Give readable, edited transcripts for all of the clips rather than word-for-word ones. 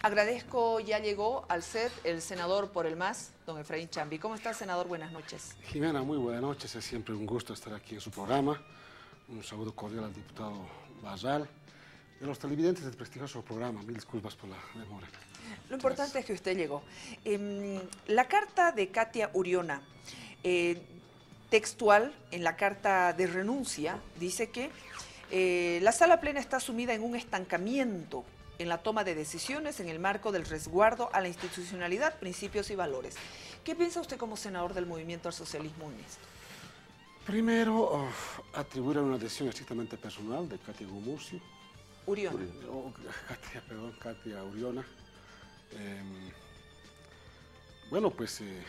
Agradezco, ya llegó al set el senador por el MAS, don Efraín Chambi. ¿Cómo está, senador? Buenas noches. Jimena, muy buenas noches. Es siempre un gusto estar aquí en su programa. Un saludo cordial al diputado Barral y a los televidentes del prestigioso programa. Mil disculpas por la demora. Lo importante es que usted llegó. La carta de Katia Uriona, textual, en la carta de renuncia, dice que la sala plena está sumida en un estancamiento en la toma de decisiones en el marco del resguardo a la institucionalidad, principios y valores. ¿Qué piensa usted como senador del Movimiento al Socialismo en esto? Primero, atribuir a una decisión estrictamente personal de Katia Gumuzio. Uriona. Katia Uriona. Bueno, pues se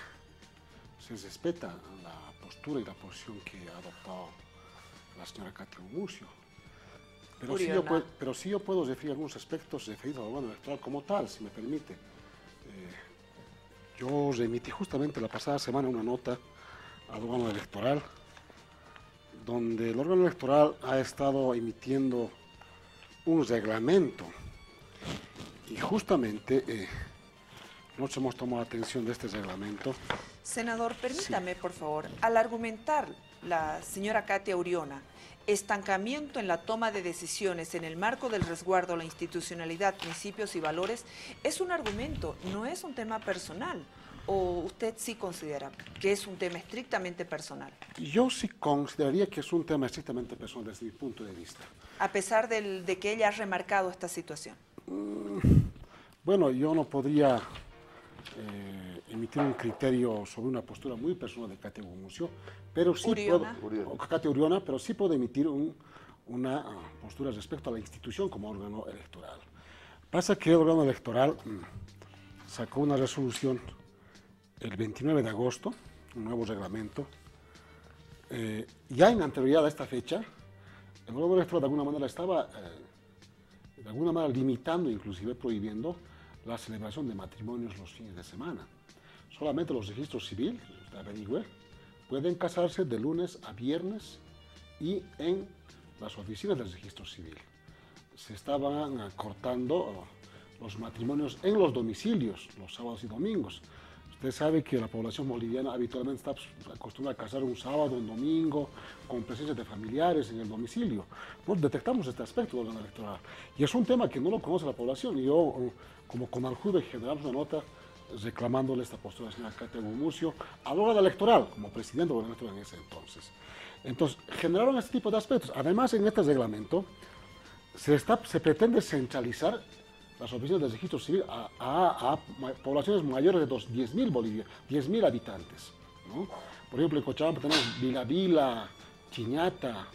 respeta la postura y la posición que ha adoptado la señora Katia Gumuzio. Pero sí yo puedo referir algunos aspectos referidos al órgano electoral como tal, si me permite. Yo remití justamente la pasada semana una nota al órgano electoral, donde el órgano electoral ha estado emitiendo un reglamento y justamente nosotros hemos tomado atención de este reglamento. Senador, permítame, por favor, al argumentar la señora Katia Uriona estancamiento en la toma de decisiones en el marco del resguardo a la institucionalidad, principios y valores, es un argumento, no es un tema personal. ¿O usted sí considera que es un tema estrictamente personal? Yo sí consideraría que es un tema estrictamente personal desde mi punto de vista. A pesar de que ella ha remarcado esta situación. Bueno, yo no podría emitir un criterio sobre una postura muy personal de Katia Gumuzio, pero sí Katia Uriona, pero sí puedo emitir una postura respecto a la institución como órgano electoral. Pasa que el órgano electoral sacó una resolución el 29 de agosto, un nuevo reglamento. Ya en anterioridad a esta fecha, el órgano electoral de alguna manera estaba limitando, inclusive prohibiendo la celebración de matrimonios los fines de semana. Solamente los registros civiles, usted averigüe, pueden casarse de lunes a viernes y en las oficinas del registro civil. Se estaban cortando los matrimonios en los domicilios, los sábados y domingos. Usted sabe que la población boliviana habitualmente está acostumbrada a casar un sábado, un domingo, con presencia de familiares en el domicilio. Pues detectamos este aspecto del órgano electoral. Y es un tema que no lo conoce la población. Y yo, como Conaljuve, generamos una nota reclamándole esta postura a la señora Katia Gumuzio al órgano electoral, como presidente del órgano electoral en ese entonces. Entonces, generaron este tipo de aspectos. Además, en este reglamento se pretende centralizar las oficinas del registro civil a poblaciones mayores de 10.000 habitantes, ¿no? Por ejemplo, en Cochabamba tenemos Vila, Chiñata,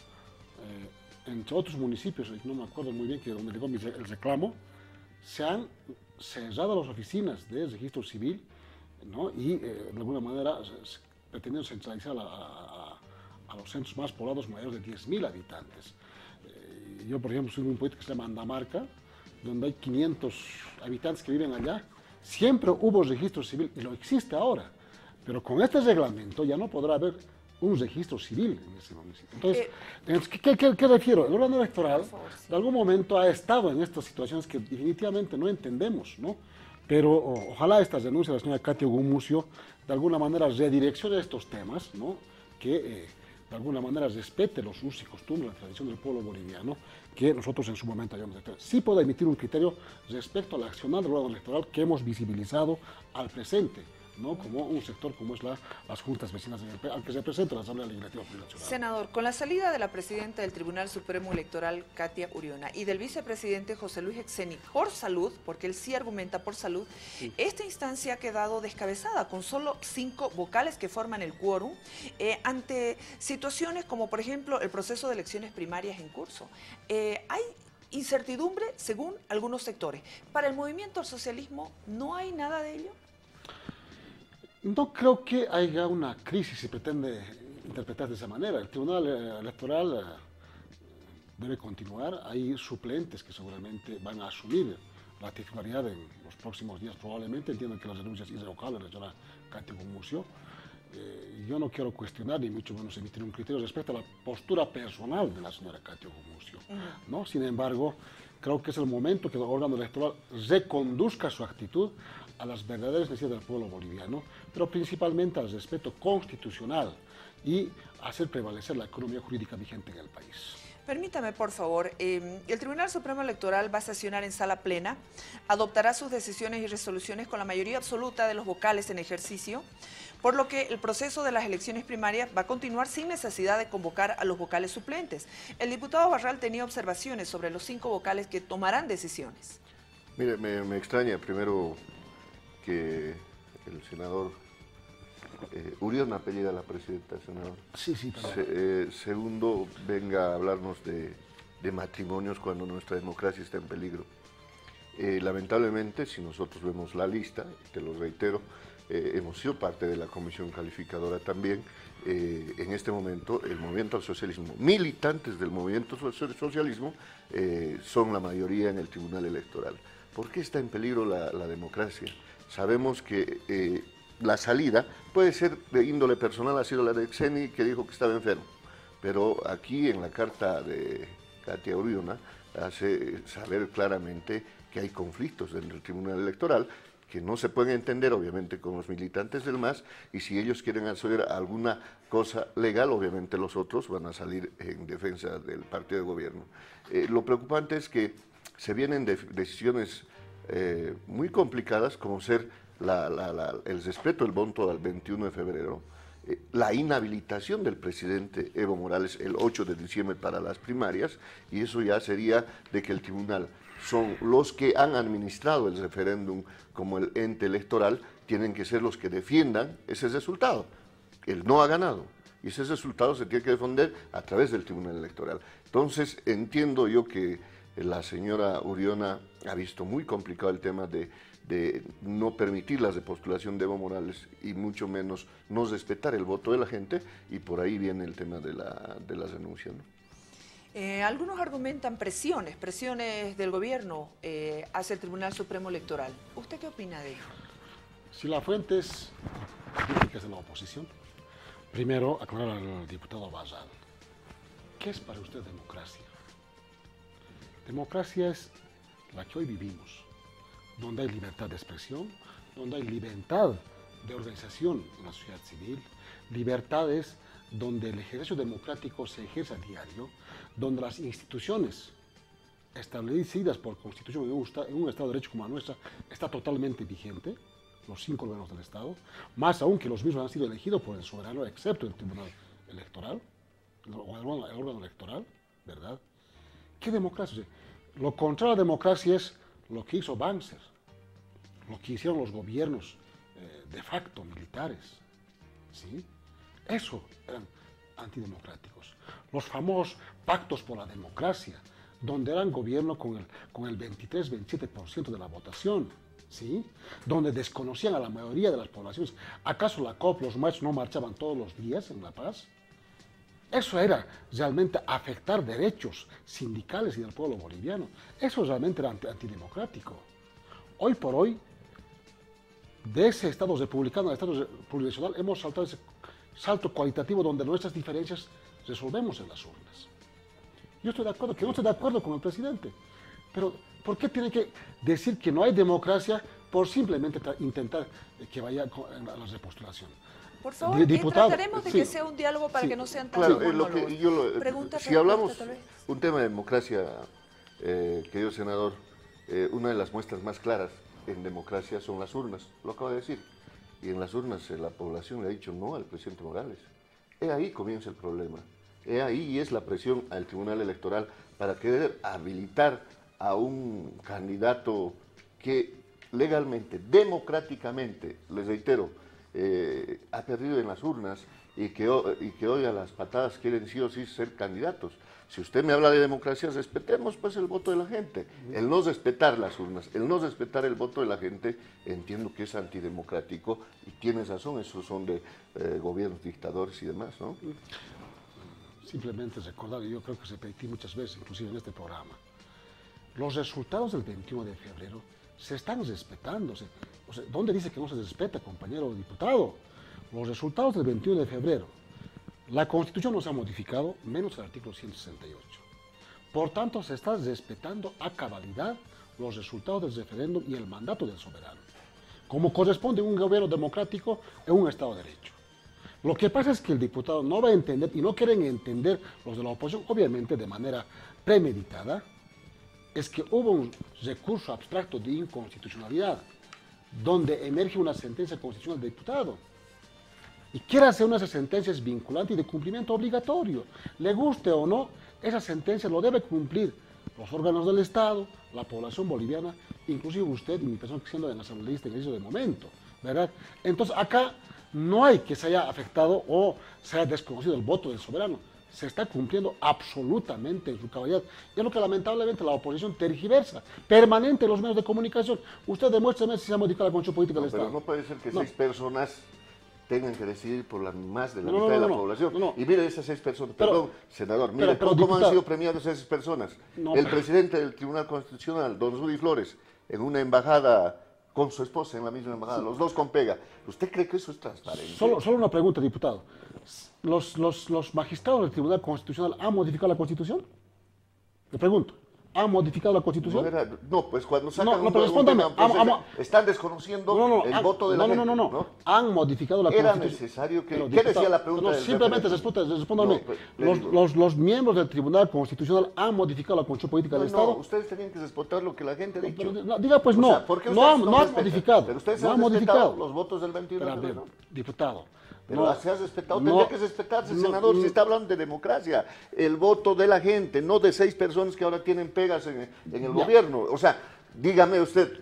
entre otros municipios, no me acuerdo muy bien que donde llegó el reclamo, se han cerrado las oficinas del registro civil, ¿no? Y de alguna manera pretendiendo centralizar a los centros más poblados mayores de 10.000 habitantes. Yo, por ejemplo, soy de un pueblo que se llama Andamarca, donde hay 500 habitantes que viven allá. Siempre hubo registro civil y lo existe ahora, pero con este reglamento ya no podrá haber un registro civil en ese municipio. Entonces, ¿qué refiero? El órgano electoral de algún momento ha estado en estas situaciones que definitivamente no entendemos, ¿no? Pero ojalá esta renuncia de la señora Katia Gumuzio de alguna manera redireccione estos temas, ¿no? Que de alguna manera respete los usos y costumbres, la tradición del pueblo boliviano, que nosotros en su momento hayamos detectado. Sí puedo emitir un criterio respecto al accionar del órgano electoral que hemos visibilizado al presente, ¿no? Como un sector como es las juntas vecinas al que representa la Asamblea Legislativa Plurinacional. Senador, con la salida de la presidenta del Tribunal Supremo Electoral, Katia Uriona, y del vicepresidente José Luis Exeni, por salud, porque él sí argumenta por salud, sí, esta instancia ha quedado descabezada, con solo 5 vocales que forman el quórum, ante situaciones como, por ejemplo, el proceso de elecciones primarias en curso. Hay incertidumbre según algunos sectores. ¿Para el movimiento al socialismo no hay nada de ello? No creo que haya una crisis, si pretende interpretar de esa manera. El Tribunal Electoral debe continuar. Hay suplentes que seguramente van a asumir la titularidad en los próximos días, probablemente. Entiendo que las renuncias irrevocables de la señora Katia Gumuzio. yo no quiero cuestionar ni mucho menos emitir un criterio respecto a la postura personal de la señora Katia Gumucio, ¿no? Sin embargo, creo que es el momento que el órgano electoral reconduzca su actitud a las verdaderas necesidades del pueblo boliviano, pero principalmente al respeto constitucional y hacer prevalecer la economía jurídica vigente en el país. Permítame, por favor, el Tribunal Supremo Electoral va a sesionar en sala plena, adoptará sus decisiones y resoluciones con la mayoría absoluta de los vocales en ejercicio, por lo que el proceso de las elecciones primarias va a continuar sin necesidad de convocar a los vocales suplentes. El diputado Barral tenía observaciones sobre los 5 vocales que tomarán decisiones. Mire, me extraña primero que el senador Uriona apellida a la presidenta, senador. Sí, sí, segundo, venga a hablarnos de matrimonios cuando nuestra democracia está en peligro. Lamentablemente, si nosotros vemos la lista, te lo reitero, hemos sido parte de la comisión calificadora también. En este momento, el movimiento al socialismo, militantes del movimiento al socialismo, son la mayoría en el Tribunal Electoral. ¿Por qué está en peligro la democracia? Sabemos que la salida puede ser de índole personal, ha sido la de Xeni, que dijo que estaba enfermo, pero aquí en la carta de Katia Uriona hace saber claramente que hay conflictos dentro del Tribunal Electoral que no se pueden entender obviamente con los militantes del MAS, y si ellos quieren hacer alguna cosa legal, obviamente los otros van a salir en defensa del partido de gobierno. Lo preocupante es que se vienen decisiones muy complicadas, como ser el respeto del voto al 21 de febrero, la inhabilitación del presidente Evo Morales el 8 de diciembre para las primarias, y eso ya sería de que el tribunal son los que han administrado el referéndum como el ente electoral, tienen que ser los que defiendan ese resultado. Él no ha ganado, y ese resultado se tiene que defender a través del Tribunal Electoral. Entonces, entiendo yo que la señora Uriona ha visto muy complicado el tema de no permitir la repostulación de Evo Morales y mucho menos no respetar el voto de la gente, y por ahí viene el tema de la renuncia, ¿no? Algunos argumentan presiones del gobierno hacia el Tribunal Supremo Electoral. ¿Usted qué opina de ello? Si la fuente es críticas de la oposición, primero aclarar al diputado Barral, ¿qué es para usted democracia? Democracia es la que hoy vivimos, donde hay libertad de expresión, donde hay libertad de organización en la sociedad civil, libertades donde el ejercicio democrático se ejerce a diario, donde las instituciones establecidas por Constitución en un Estado de Derecho como la nuestra está totalmente vigente, los 5 órganos del Estado, más aún que los mismos han sido elegidos por el soberano, excepto el Tribunal Electoral, o el órgano electoral, ¿verdad? ¿Qué democracia? Lo contrario a la democracia es lo que hizo Banzer, lo que hicieron los gobiernos de facto militares, ¿sí? Eso eran antidemocráticos. Los famosos pactos por la democracia, donde eran gobierno con el 23-27% de la votación, ¿sí? Donde desconocían a la mayoría de las poblaciones. ¿Acaso la COP, los machos no marchaban todos los días en La Paz? Eso era realmente afectar derechos sindicales y del pueblo boliviano. Eso realmente era antidemocrático. Hoy por hoy, de ese Estado republicano al Estado plurinacional, hemos saltado ese salto cualitativo donde nuestras diferencias resolvemos en las urnas. Yo estoy de acuerdo, que no estoy de acuerdo con el presidente, pero ¿por qué tiene que decir que no hay democracia por simplemente intentar que vaya a la repostulación? Por favor, trataremos de que sea un diálogo para que no sean tan monólogos. Si hablamos un tema de democracia, querido senador, una de las muestras más claras en democracia son las urnas, lo acabo de decir. Y en las urnas la población le ha dicho no al presidente Morales. Ahí comienza el problema. Ahí y es la presión al Tribunal Electoral para querer habilitar a un candidato que legalmente, democráticamente, les reitero, ha perdido en las urnas y que hoy a las patadas quieren sí o sí ser candidatos. Si usted me habla de democracia, respetemos pues el voto de la gente. El no respetar las urnas, el no respetar el voto de la gente, entiendo que es antidemocrático, y tienes razón, esos son de gobiernos dictadores y demás, ¿no? Simplemente recordar, y yo creo que se repetí muchas veces, inclusive en este programa, los resultados del 21 de febrero se están respetando. O sea, ¿dónde dice que no se respeta, compañero diputado? los resultados del 21 de febrero, la Constitución no se ha modificado, menos el artículo 168. Por tanto, se está respetando a cabalidad los resultados del referéndum y el mandato del soberano, como corresponde a un gobierno democrático en un Estado de Derecho. Lo que pasa es que el diputado no va a entender, y no quieren entender los de la oposición, obviamente de manera premeditada, es que hubo un recurso abstracto de inconstitucionalidad, donde emerge una sentencia constitucional del diputado. Y quiere hacer una de esas sentencias vinculante y de cumplimiento obligatorio. Le guste o no, esa sentencia lo debe cumplir los órganos del Estado, la población boliviana, inclusive usted y mi persona siendo en asambleísta en ese momento, ¿verdad? Entonces acá no hay que se haya afectado o se haya desconocido el voto del soberano. Se está cumpliendo absolutamente en su cabalidad. Y es lo que lamentablemente la oposición tergiversa permanente en los medios de comunicación. Usted demuéstrame si se ha modificado la constitución política del Estado. Pero no puede ser que 6 personas tengan que decidir por más de la mitad de la población. Y mire esas 6 personas, perdón, senador, mire cómo han sido premiadas esas personas. El presidente del Tribunal Constitucional, don Rudy Flores, en una embajada con su esposa en la misma embajada, los dos con pega. ¿Usted cree que eso es transparente? Solo una pregunta, diputado. ¿Los magistrados del Tribunal Constitucional han modificado la Constitución? Le pregunto. ¿Han modificado la Constitución? No, pues cuando sacan están desconociendo el voto de la gente. No. Han modificado la Constitución. Era necesario que... ¿Qué decía la pregunta? Simplemente respóndame. Los miembros del Tribunal Constitucional han modificado la Constitución política del Estado. No, ustedes tenían que responder lo que la gente ha dicho. Diga pues no. No han modificado. Pero ustedes han respetado los votos del 21 de febrero. Diputado. Pero se ha respetado, tendría que respetarse, senador, se está hablando de democracia, el voto de la gente, no de 6 personas que ahora tienen pegas en el gobierno. O sea, dígame usted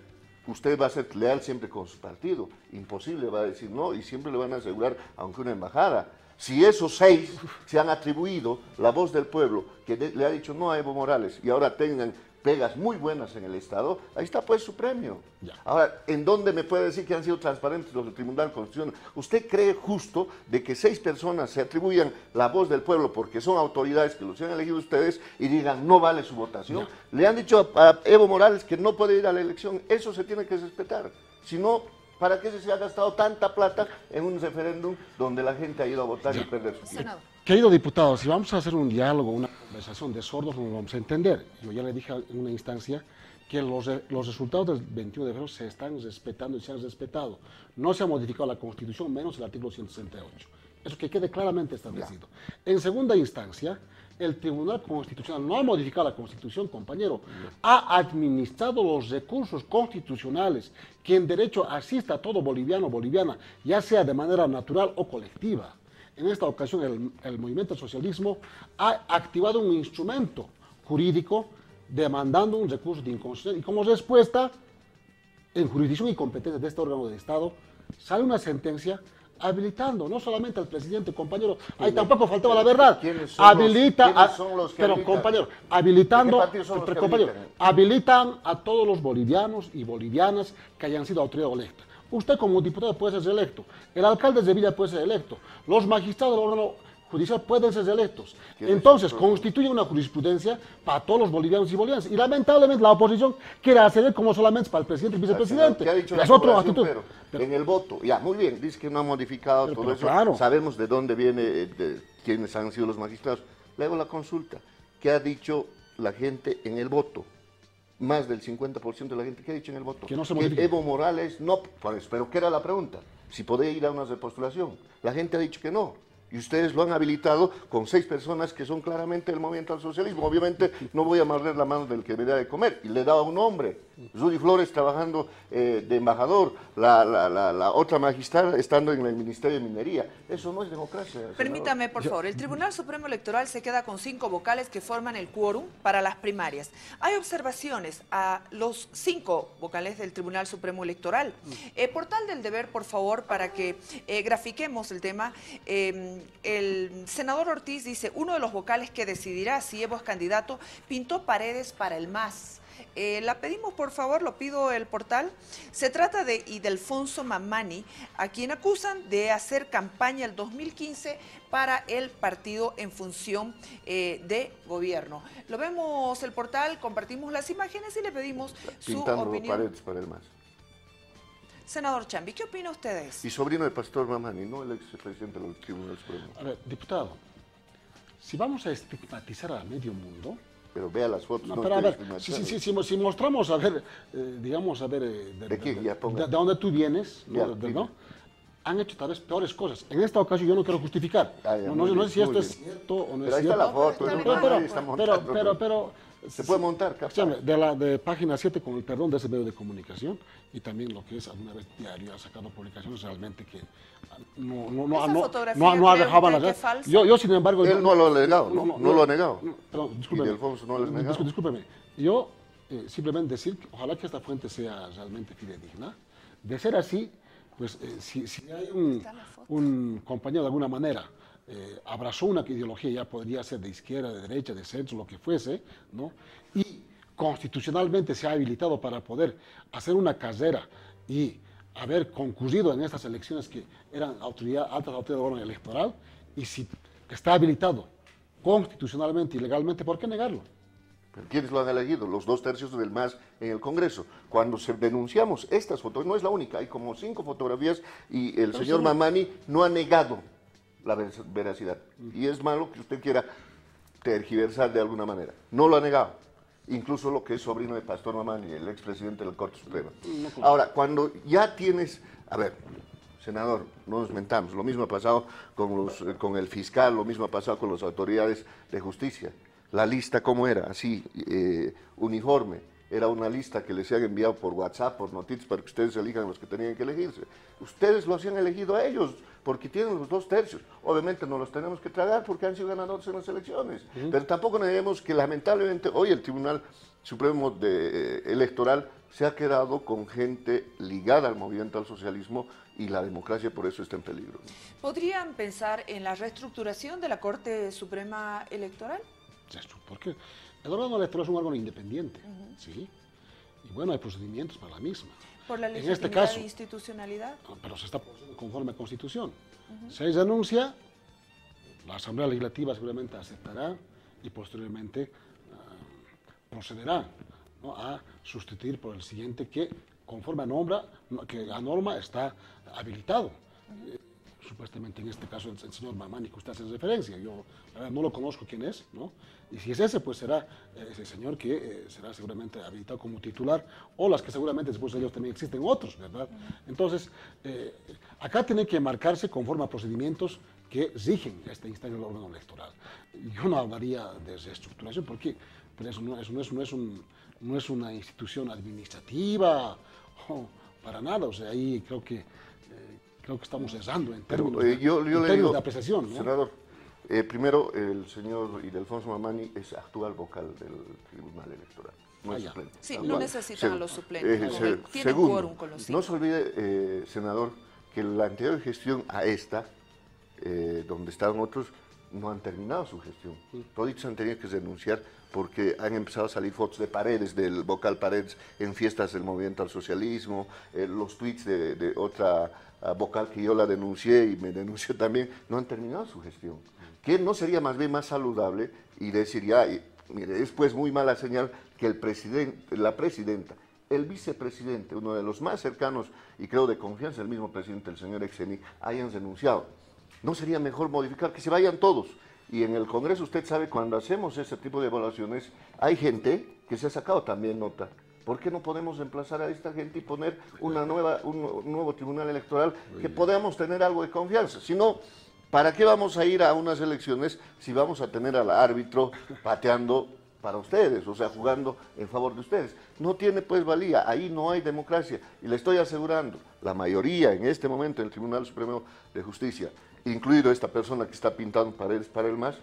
va a ser leal siempre con su partido, imposible va a decir no, y siempre le van a asegurar, aunque una embajada. Si esos 6 se han atribuido la voz del pueblo, que le ha dicho no a Evo Morales, y ahora tengan pegas muy buenas en el Estado, ahí está pues su premio. Ahora, ¿en dónde me puede decir que han sido transparentes los del Tribunal Constitucional? ¿Usted cree justo de que 6 personas se atribuyan la voz del pueblo porque son autoridades que los han elegido ustedes y digan no vale su votación? Le han dicho a Evo Morales que no puede ir a la elección, eso se tiene que respetar. Si no, ¿para qué se ha gastado tanta plata en un referéndum donde la gente ha ido a votar y perder su tiempo? Querido diputado, si vamos a hacer un diálogo, una conversación de sordos, no lo vamos a entender. Yo ya le dije en una instancia que los resultados del 21 de febrero se están respetando y se han respetado. No se ha modificado la Constitución, menos el artículo 168. Eso que quede claramente establecido. En segunda instancia, el Tribunal Constitucional no ha modificado la Constitución, compañero. Ha administrado los recursos constitucionales que en derecho asista a todo boliviano o boliviana, ya sea de manera natural o colectiva. En esta ocasión el movimiento al socialismo ha activado un instrumento jurídico demandando un recurso de inconstitucionalidad y como respuesta, en jurisdicción y competencia de este órgano de Estado, sale una sentencia habilitando no solamente al presidente, compañero, ahí tampoco faltaba la verdad, habilitan a todos los bolivianos y bolivianas que hayan sido autoridad electa. Usted como diputado puede ser reelecto, el alcalde de Villa puede ser electo, los magistrados del órgano judicial pueden ser electos. Entonces, constituye una jurisprudencia para todos los bolivianos y bolivianas. Y lamentablemente la oposición quiere hacer como solamente para el presidente y vicepresidente. ¿Qué ha dicho la población, pero en el voto? Ya, muy bien, dice que no ha modificado todo eso. Claro. Sabemos de dónde viene, de quiénes han sido los magistrados. Luego la consulta. ¿Qué ha dicho la gente en el voto? Más del 50% de la gente que ha dicho en el voto. Que no se modifica. Evo Morales no, pues, pero ¿qué era la pregunta? Si podía ir a una repostulación. La gente ha dicho que no. Y ustedes lo han habilitado con 6 personas que son claramente del movimiento al socialismo. Obviamente no voy a morder la mano del que me da de comer. Y le he dado un nombre. Rudy Flores trabajando de embajador, la otra magistrada estando en el Ministerio de Minería. Eso no es democracia. Permítame, por favor. El Tribunal Supremo Electoral se queda con 5 vocales que forman el quórum para las primarias. Hay observaciones a los 5 vocales del Tribunal Supremo Electoral. Portal del Deber, por favor, para que grafiquemos el tema. El senador Ortiz dice, uno de los vocales que decidirá si Evo es candidato pintó paredes para el MAS. La pedimos, por favor, lo pido el portal. Se trata de Idelfonso Mamani, a quien acusan de hacer campaña el 2015 para el partido en función de gobierno. Lo vemos el portal, compartimos las imágenes y le pedimos su opinión. Pintando paredes para el MAS. Senador Chambi, ¿qué opina usted de eso? Y sobrino de Pastor Mamani, no el expresidente del Tribunal Supremo. A ver, diputado, si vamos a estigmatizar a medio mundo... Pero vea las fotos. No, no pero a ver, estigmatizarlo. si mostramos, a ver, digamos, a ver, ¿De qué? Ya ponga. de dónde tú vienes, Ya, ¿no? dime. ¿no? Han hecho tal vez peores cosas. En esta ocasión yo no quiero justificar. Ah, ya, no sé si esto muy es bien. cierto o no Pero es ahí está cierto. la foto. Pero- ¿no? pero- Ahí está montando, pero se puede montar, capaz. sí, hombre, de página 7, con el perdón de ese medio de comunicación, y también lo que es alguna vez diario ha sacado publicaciones realmente que Esa fotografía no cree dejaban usted que hacer. es falsa. Yo, sin embargo... Él no lo ha negado, ¿no? No lo ha negado. Perdón, Y discúlpeme. de Alfonso no lo ha negado. Discúlpeme. Yo simplemente decir que ojalá que esta fuente sea realmente fidedigna. De ser así, pues si hay un compañero de alguna manera abrazó una ideología, ya podría ser de izquierda, de derecha, de centro, lo que fuese, ¿no? Y constitucionalmente se ha habilitado para poder hacer una carrera y haber concurrido en estas elecciones que eran altas autoridades de orden electoral, y si está habilitado constitucionalmente y legalmente, ¿por qué negarlo? ¿Pero quiénes lo han elegido? Los 2/3 del MAS en el Congreso. Cuando denunciamos estas fotos, no es la única, hay como 5 fotografías y el señor Mamani no ha negado la veracidad. Y es malo que usted quiera tergiversar de alguna manera. No lo ha negado. Incluso lo que es sobrino de Pastor Mamani, el expresidente de la Corte Suprema. Ahora, cuando ya tienes... A ver, senador, no nos mentamos, lo mismo ha pasado con el fiscal, lo mismo ha pasado con las autoridades de justicia. La lista, ¿cómo era? Así, uniforme. Era una lista que les han enviado por WhatsApp, por noticias, para que ustedes elijan los que tenían que elegirse. Ustedes los han elegido a ellos, porque tienen los 2/3. Obviamente no los tenemos que tragar porque han sido ganadores en las elecciones. Pero tampoco neguemos que lamentablemente hoy el Tribunal Supremo Electoral se ha quedado con gente ligada al movimiento al socialismo y la democracia por eso está en peligro. ¿Podrían pensar en la reestructuración de la Corte Suprema Electoral? Porque el órgano electoral es un órgano independiente, ¿sí? Y bueno, hay procedimientos para la misma. ¿Por la En legitimidad este caso, e institucionalidad? pero se está procediendo conforme a Constitución. Si hay renuncia, la Asamblea Legislativa seguramente aceptará y posteriormente procederá, ¿no?, a sustituir por el siguiente que, conforme que la norma está habilitado. Supuestamente en este caso el señor Mamani que usted hace referencia, yo la verdad, no lo conozco quién es, ¿no? Y si es ese, pues será ese señor que será seguramente habilitado como titular, o las que seguramente después de ellos también existen otros, ¿verdad? Entonces, acá tiene que marcarse conforme a procedimientos que rigen esta instancia del órgano electoral. Yo no hablaría de reestructuración, porque pero eso no es una institución administrativa, para nada, o sea, ahí creo que estamos cesando en términos, de apreciación, ¿no? Senador, primero, el señor Ildefonso Mamani es actual vocal del Tribunal Electoral, no es suplente. Sí, no necesitan a los suplentes, tienen segundo, quórum con los 5. no se olvide, senador, que la anterior gestión a esta, donde estaban otros, no han terminado su gestión. Todos han tenido que renunciar porque han empezado a salir fotos de Paredes, del vocal Paredes, en fiestas del movimiento al socialismo, los tweets de otra vocal que yo la denuncié y me denunció también, no han terminado su gestión. ¿Que no sería más bien más saludable y decir ya, mire, es pues muy mala señal que el presidente, la presidenta, el vicepresidente, uno de los más cercanos y creo de confianza, el mismo presidente, el señor Exenic, hayan renunciado? ¿No sería mejor modificar, que se vayan todos? Y en el Congreso, usted sabe, cuando hacemos ese tipo de evaluaciones, hay gente que se ha sacado también nota. ¿Por qué no podemos reemplazar a esta gente y poner un nuevo tribunal electoral que podamos tener algo de confianza? Si no, ¿para qué vamos a ir a unas elecciones si vamos a tener al árbitro pateando para ustedes, o sea, jugando en favor de ustedes? No tiene pues valía, ahí no hay democracia. Y le estoy asegurando, la mayoría en este momento en el Tribunal Supremo de Justicia, incluido esta persona que está pintando paredes para el MAS,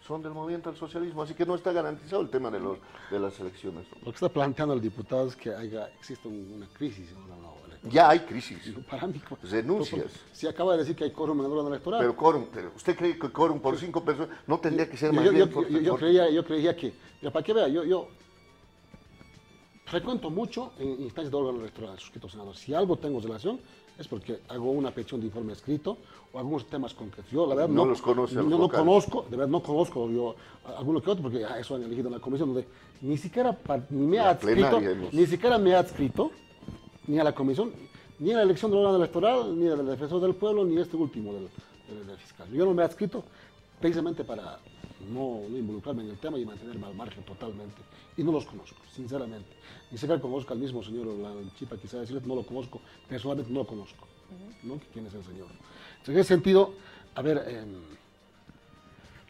son del movimiento al socialismo, así que no está garantizado el tema de las elecciones. Lo que está planteando el diputado es que existe una crisis en el órgano electoral. Ya hay crisis, Para mí, renuncias. Si acaba de decir que hay quórum en el órgano electoral. Pero quórum, ¿usted cree que quórum por 5 personas no tendría que ser más yo bien? yo creía que, para que vea, yo frecuento mucho en instancias de órgano electoral, suscrito senador. Si algo tengo relación, es porque hago una petición de informe escrito o algunos temas concretos. Yo, la verdad, no los conoce a los no vocales. conozco, de verdad no conozco yo alguno que otro, porque eso han elegido en la comisión, donde ni siquiera me ha adscrito, ni a la comisión, ni en la elección del órgano electoral, ni del defensor del pueblo, ni este último del fiscal. Yo no me he adscrito precisamente para no involucrarme en el tema y mantenerme al margen totalmente. Y no los conozco, sinceramente. Ni siquiera conozco al mismo señor Lanchipa, quizá decirle, no lo conozco, personalmente no lo conozco. ¿No? ¿Quién es el señor? Entonces, en ese sentido, a ver,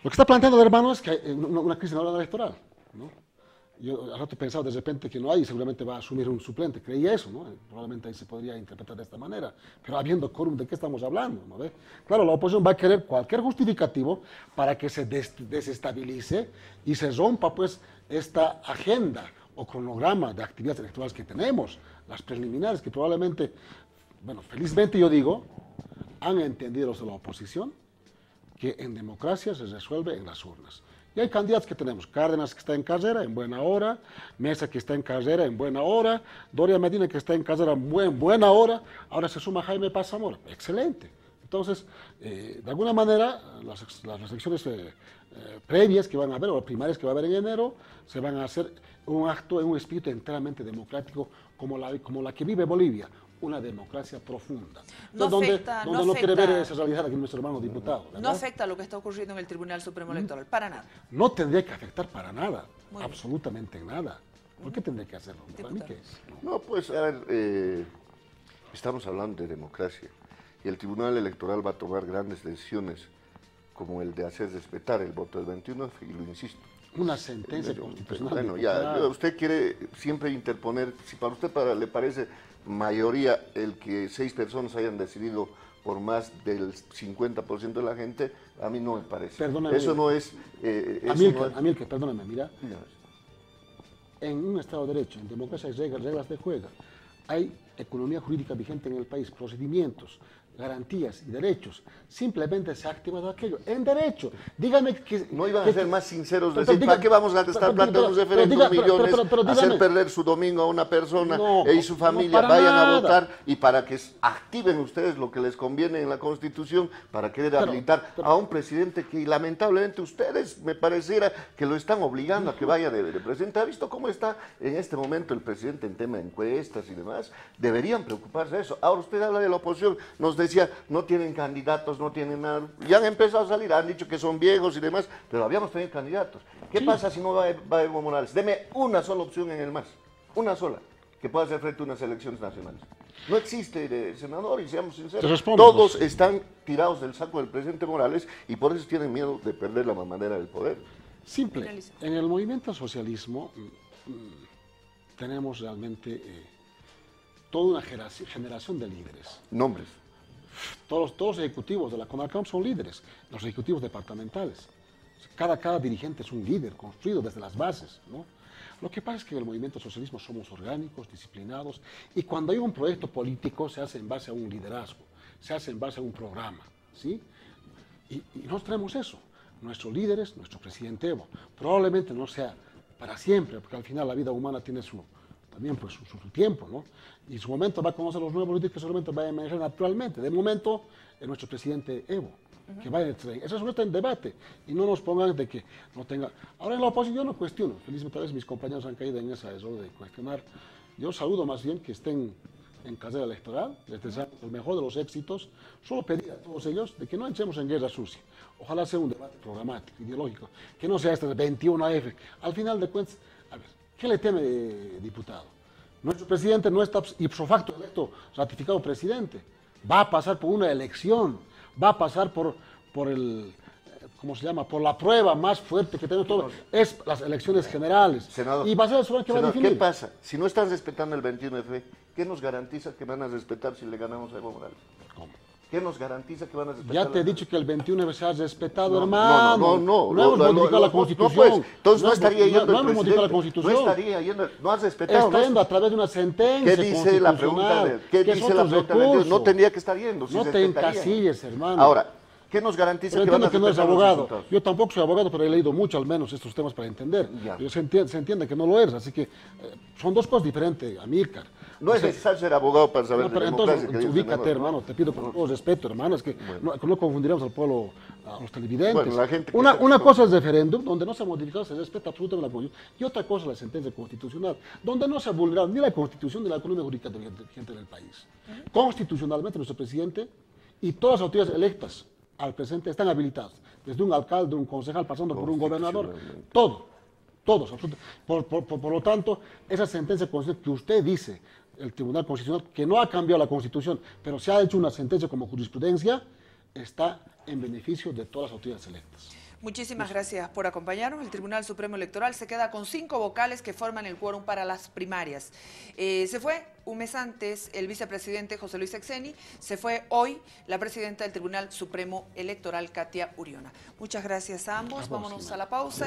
lo que está planteando el hermano es que hay una crisis en la órgano electoral, ¿no? Yo al rato he pensado de repente que no hay, seguramente va a asumir un suplente, creía eso, ¿no? Probablemente ahí se podría interpretar de esta manera, pero habiendo quórum, ¿de qué estamos hablando? ¿No ve? Claro, la oposición va a querer cualquier justificativo para que se desestabilice y se rompa, pues, esta agenda o cronograma de actividades electorales que tenemos, las preliminares, que probablemente, bueno, felizmente yo digo, han entendido los de la oposición que en democracia se resuelve en las urnas. Y hay candidatos que tenemos, Cárdenas que está en carrera en buena hora, Mesa que está en carrera en buena hora, Doria Medina que está en carrera en buena hora, ahora se suma Jaime Paz Zamora, excelente. Entonces, de alguna manera, las elecciones previas que van a haber, o primarias que va a haber en enero, se van a hacer un acto en un espíritu enteramente democrático como la que vive Bolivia, una democracia profunda. Entonces, donde no quiere ver esa realidad aquí nuestro hermano diputado, ¿verdad? No afecta lo que está ocurriendo en el Tribunal Supremo Electoral, para nada. No tendría que afectar para nada, absolutamente nada. ¿Por qué tendría que hacerlo? ¿Para mí qué es? No, pues, a ver, estamos hablando de democracia y el Tribunal Electoral va a tomar grandes decisiones como el de hacer respetar el voto del 21, y lo insisto. Una sentencia constitucional. Bueno, ya, usted quiere siempre interponer, si para usted le parece mayoría el que 6 personas hayan decidido por más del 50% de la gente, a mí no me parece. Perdóname. Eso no es... Amílcar, perdóname, mira. En un Estado de Derecho, en democracia hay reglas de juego. Hay economía jurídica vigente en el país, procedimientos, garantías y derechos. Simplemente se ha activado aquello. En derecho. Dígame que... No iban a ser más sinceros, decir, ¿para qué vamos a estar planteando un referéndum millones, hacer perder su domingo a una persona y su familia, vayan a votar, y para que activen ustedes lo que les conviene en la Constitución, para querer habilitar a un presidente que lamentablemente ustedes, me pareciera, que lo están obligando a que vaya de presidente? ¿Ha visto cómo está en este momento el presidente en tema de encuestas y demás? Deberían preocuparse de eso. Ahora usted habla de la oposición, nos decía, no tienen candidatos, no tienen nada, ya han empezado a salir, han dicho que son viejos y demás, pero habíamos tenido candidatos. ¿Qué pasa si no va Evo Morales? Deme una sola opción en el MAS, una sola, que pueda hacer frente a unas elecciones nacionales. No existe, senador, y seamos sinceros, todos están tirados del saco del presidente Morales y por eso tienen miedo de perder la mamadera del poder. Simple, en el movimiento socialismo tenemos realmente toda una generación de líderes. Nombres. Todos los ejecutivos de la CONALCOM son líderes, los ejecutivos departamentales. Cada dirigente es un líder construido desde las bases, ¿no? Lo que pasa es que en el movimiento socialismo somos orgánicos, disciplinados, y cuando hay un proyecto político se hace en base a un liderazgo, se hace en base a un programa, ¿sí? Y nosotros tenemos eso. Nuestros líderes, nuestro presidente Evo, probablemente no sea para siempre, porque al final la vida humana tiene también pues, su tiempo, ¿no? Y en su momento va a conocer los nuevos líderes que solamente van a emerger naturalmente. De momento, es nuestro presidente Evo, que va en el tren. Eso está en debate. Y no nos pongan de que no tenga... Ahora en la oposición yo no cuestiono. Felizmente a veces mis compañeros han caído en esa error de cuestionar. Yo saludo más bien que estén en carrera electoral, les deseo el mejor de los éxitos. Solo pedir a todos ellos de que no entremos en guerra sucia. Ojalá sea un debate programático, ideológico, que no sea este de 21F. Al final de cuentas, a ver, ¿qué le teme, diputado? Nuestro presidente no está ipso facto electo, ratificado presidente. Va a pasar por una elección, va a pasar por el, ¿cómo se llama? Por la prueba más fuerte que tenemos todos, es las elecciones generales. Senador, y va a ser eso que va a definir. ¿Qué pasa? Si no están respetando el 21F, ¿qué nos garantiza que van a respetar si le ganamos a Evo Morales? ¿Cómo? ¿Qué nos garantiza que van a respetar? Ya te he dicho que el 21 se ha respetado, hermano. No hemos modificado la Constitución. No, pues, entonces no estaría yendo no hemos modificado la Constitución. No estaría yendo, no has respetado. Está yendo a través de una sentencia. ¿Qué dice la pregunta? ¿Qué dice la pregunta? No tendría que estar yendo. No te encasilles, hermano. Ahora, ¿qué nos garantiza que van a respetar? Que no es abogado. Yo tampoco soy abogado, pero he leído mucho al menos estos temas para entender. Se entiende que no lo eres, así que son dos cosas diferentes, Amílcar. No es necesario ser abogado para saber de democracia. Entonces, ubícate, hermano, te pido con todo respeto, hermano, es que no confundiremos al pueblo a los televidentes. Bueno, la gente una cosa es referéndum, donde no se ha modificado, se respeta absolutamente la Constitución, y otra cosa es la sentencia constitucional, donde no se ha vulnerado ni la Constitución ni la economía jurídica vigente del país. Constitucionalmente, nuestro presidente y todas las autoridades electas al presente están habilitados, desde un alcalde, un concejal, pasando por un gobernador, todos, absolutamente. Por lo tanto, esa sentencia constitucional que usted dice, el Tribunal Constitucional, que no ha cambiado la Constitución, pero se ha hecho una sentencia como jurisprudencia, está en beneficio de todas las autoridades electas. Muchísimas gracias por acompañarnos. El Tribunal Supremo Electoral se queda con 5 vocales que forman el quórum para las primarias. Se fue un mes antes el vicepresidente José Luis Exeni, se fue hoy la presidenta del Tribunal Supremo Electoral, Katia Uriona. Muchas gracias a ambos. Vámonos a la pausa.